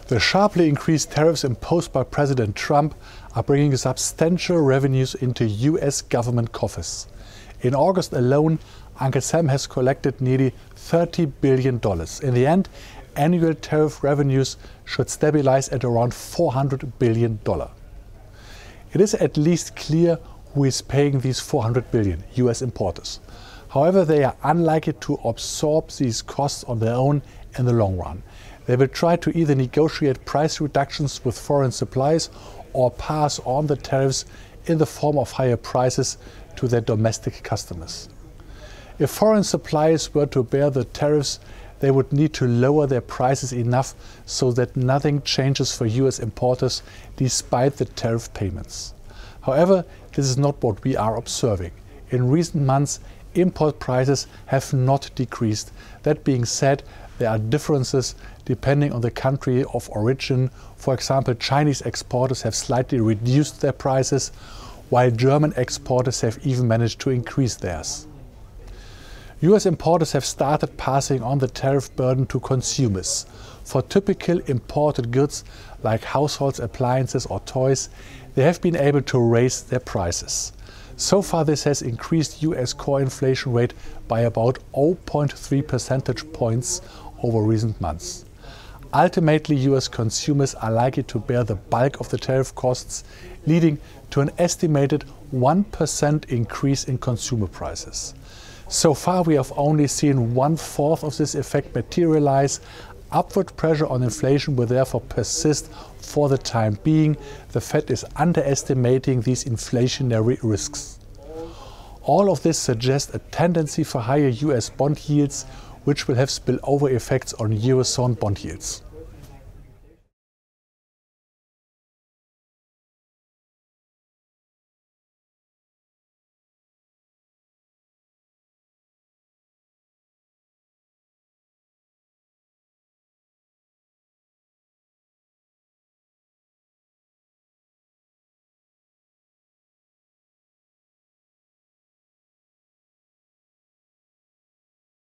The sharply increased tariffs imposed by President Trump are bringing substantial revenues into US government coffers. In August alone, Uncle Sam has collected nearly $30 billion. In the end, annual tariff revenues should stabilize at around $400 billion. It is at least clear who is paying these $400 billion, US importers. However, they are unlikely to absorb these costs on their own in the long run. They will try to either negotiate price reductions with foreign suppliers or pass on the tariffs in the form of higher prices to their domestic customers. If foreign suppliers were to bear the tariffs, they would need to lower their prices enough so that nothing changes for US importers despite the tariff payments. However, this is not what we are observing. In recent months, import prices have not decreased. That being said, there are differences depending on the country of origin. For example, Chinese exporters have slightly reduced their prices, while German exporters have even managed to increase theirs. US importers have started passing on the tariff burden to consumers. For typical imported goods like household appliances or toys, they have been able to raise their prices. So far, this has increased US core inflation rate by about 0.3 percentage points over recent months. Ultimately, US consumers are likely to bear the bulk of the tariff costs, leading to an estimated 1% increase in consumer prices. So far, we have only seen 1/4 of this effect materialize. Upward pressure on inflation will therefore persist for the time being. The Fed is underestimating these inflationary risks. All of this suggests a tendency for higher US bond yields, which will have spillover effects on Eurozone bond yields.